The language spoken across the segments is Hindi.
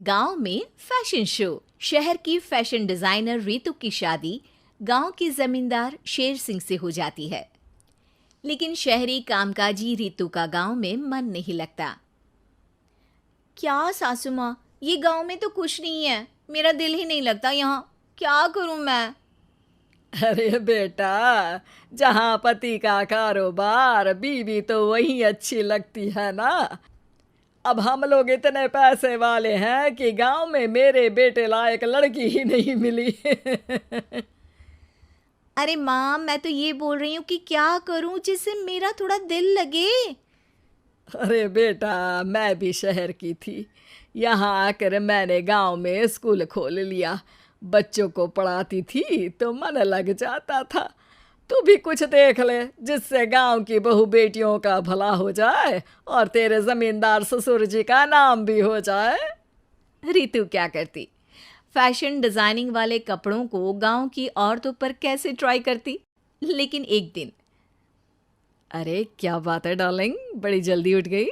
गांव में फैशन शो। शहर की फैशन डिजाइनर रितु की शादी गांव के जमींदार शेर सिंह से हो जाती है। लेकिन शहरी कामकाजी रितु का गांव में मन नहीं लगता। क्या सासू माँ, ये गांव में तो कुछ नहीं है, मेरा दिल ही नहीं लगता यहाँ, क्या करूं मैं। अरे बेटा, जहाँ पति का कारोबार बीवी तो वही अच्छी लगती है ना। अब हम लोग इतने पैसे वाले हैं कि गांव में मेरे बेटे लायक लड़की ही नहीं मिली। अरे माँ, मैं तो ये बोल रही हूँ कि क्या करूं जिससे मेरा थोड़ा दिल लगे। अरे बेटा, मैं भी शहर की थी। यहाँ आकर मैंने गांव में स्कूल खोल लिया। बच्चों को पढ़ाती थी तो मन लग जाता था। तू भी कुछ देख ले जिससे गांव की बहू बेटियों का भला हो जाए और तेरे जमींदार ससुर जी का नाम भी हो जाए। रितु क्या करती, फैशन डिजाइनिंग वाले कपड़ों को गांव की औरतों पर कैसे ट्राई करती। लेकिन एक दिन, अरे क्या बात है डार्लिंग, बड़ी जल्दी उठ गई।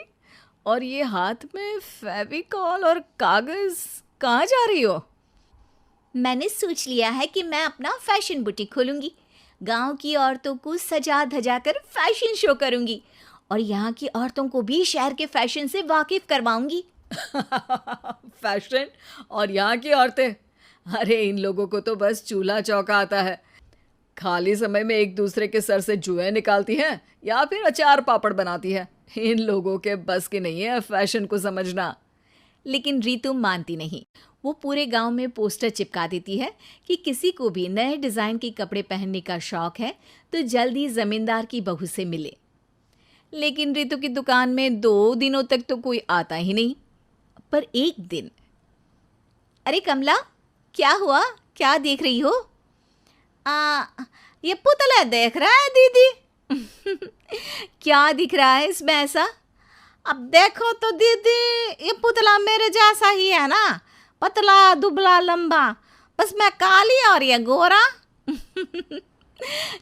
और ये हाथ में फेविकॉल और कागज, कहाँ जा रही हो? मैंने सोच लिया है कि मैं अपना फैशन बुटीक खोलूंगी। गांव की औरतों को सजा धजा कर फैशन शो करूंगी और यहाँ की औरतों को भी शहर के फैशन से वाकिफ करवाऊंगी। फैशन और यहाँ की औरतें, अरे इन लोगों को तो बस चूल्हा चौका आता है। खाली समय में एक दूसरे के सर से जुएं निकालती हैं या फिर अचार पापड़ बनाती है। इन लोगों के बस की नहीं है फैशन को समझना। लेकिन रितु मानती नहीं। वो पूरे गांव में पोस्टर चिपका देती है कि किसी को भी नए डिजाइन के कपड़े पहनने का शौक है तो जल्दी जमींदार की बहू से मिले। लेकिन रितु की दुकान में 2 दिनों तक तो कोई आता ही नहीं। पर एक दिन, अरे कमला, क्या हुआ, क्या देख रही हो। आ, ये पुतला देख रहा है दीदी। क्या दिख रहा है इसमें ऐसा। अब देखो तो दीदी, ये पुतला मेरे जैसा ही है ना, पतला दुबला लंबा, बस मैं काली और ये गोरा।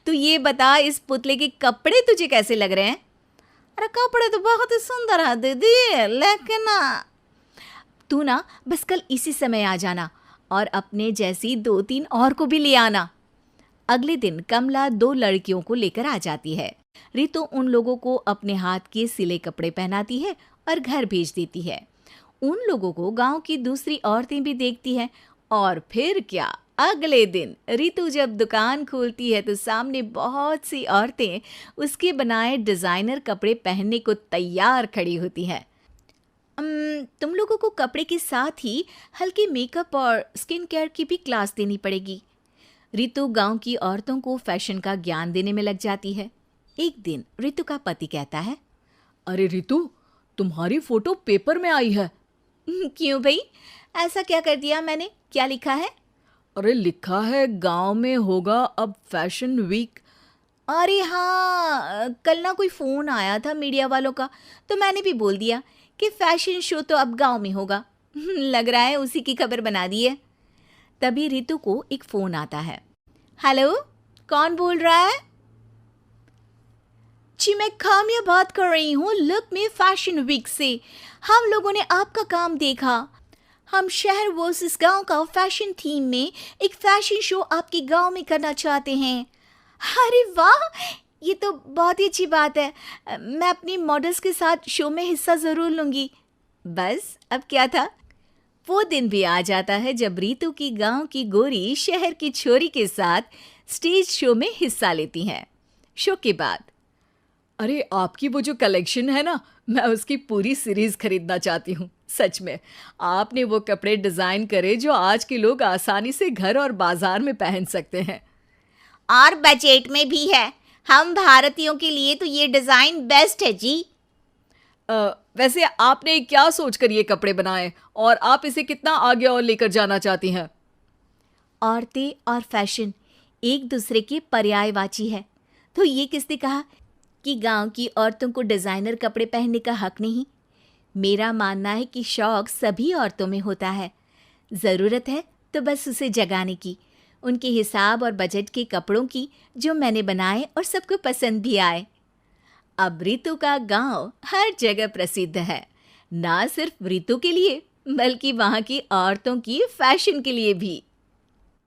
तू ये बता, इस पुतले के कपड़े तुझे कैसे लग रहे हैं। अरे कपड़े तो बहुत ही सुंदर है दीदी, लेकिन तू ना बस कल इसी समय आ जाना और अपने जैसी 2-3 और को भी ले आना। अगले दिन कमला 2 लड़कियों को लेकर आ जाती है। रितु उन लोगों को अपने हाथ के सिले कपड़े पहनाती है और घर भेज देती है। उन लोगों को गांव की दूसरी औरतें भी देखती हैं। और फिर क्या, अगले दिन रितु जब दुकान खोलती है तो सामने बहुत सी औरतें उसके बनाए डिजाइनर कपड़े पहनने को तैयार खड़ी होती हैं। तुम लोगों को कपड़े के साथ ही हल्के मेकअप और स्किन केयर की भी क्लास देनी पड़ेगी। रितु गांव की औरतों को फैशन का ज्ञान देने में लग जाती है। एक दिन रितु का पति कहता है, अरे रितु, तुम्हारी फोटो पेपर में आई है। क्यों भाई, ऐसा क्या कर दिया मैंने, क्या लिखा है। अरे लिखा है गांव में होगा अब फैशन वीक। अरे हाँ, कल ना कोई फ़ोन आया था मीडिया वालों का, तो मैंने भी बोल दिया कि फैशन शो तो अब गांव में होगा। लग रहा है उसी की खबर बना दी है। तभी रितु को एक फ़ोन आता है। हेलो, कौन बोल रहा है। जी मैं काम्या बात कर रही हूँ, लुक में फैशन वीक से। हम लोगों ने आपका काम देखा। हम शहर वर्सेस गांव का फैशन थीम में एक फैशन शो आपके गांव में करना चाहते हैं। अरे वाह, ये तो बहुत ही अच्छी बात है। मैं अपनी मॉडल्स के साथ शो में हिस्सा ज़रूर लूँगी। बस अब क्या था। वो दिन भी आ जाता है जब रितु की गांव की गोरी शहर की छोरी के साथ स्टेज शो में हिस्सा लेती हैं। शो के बाद, अरे आपकी वो जो कलेक्शन है ना, मैं उसकी पूरी सीरीज खरीदना चाहती हूँ। सच में आपने वो कपड़े डिजाइन करे जो आज के लोग आसानी से घर और बाजार में पहन सकते हैं। और बजट में भी है। हम भारतीयों के लिए तो ये डिज़ाइन बेस्ट है जी। वैसे आपने क्या सोचकर ये कपड़े बनाए और आप इसे कितना आगे और लेकर जाना चाहती हैं? औरतें और फैशन एक दूसरे के पर्यायवाची है। तो ये किसने कहा कि गांव की औरतों को डिज़ाइनर कपड़े पहनने का हक नहीं। मेरा मानना है कि शौक सभी औरतों में होता है। ज़रूरत है तो बस उसे जगाने की, उनके हिसाब और बजट के कपड़ों की जो मैंने बनाए और सबको पसंद भी आए। अब रितु का गांव हर जगह प्रसिद्ध है, ना सिर्फ रितु के लिए बल्कि वहाँ की औरतों की फैशन के लिए भी।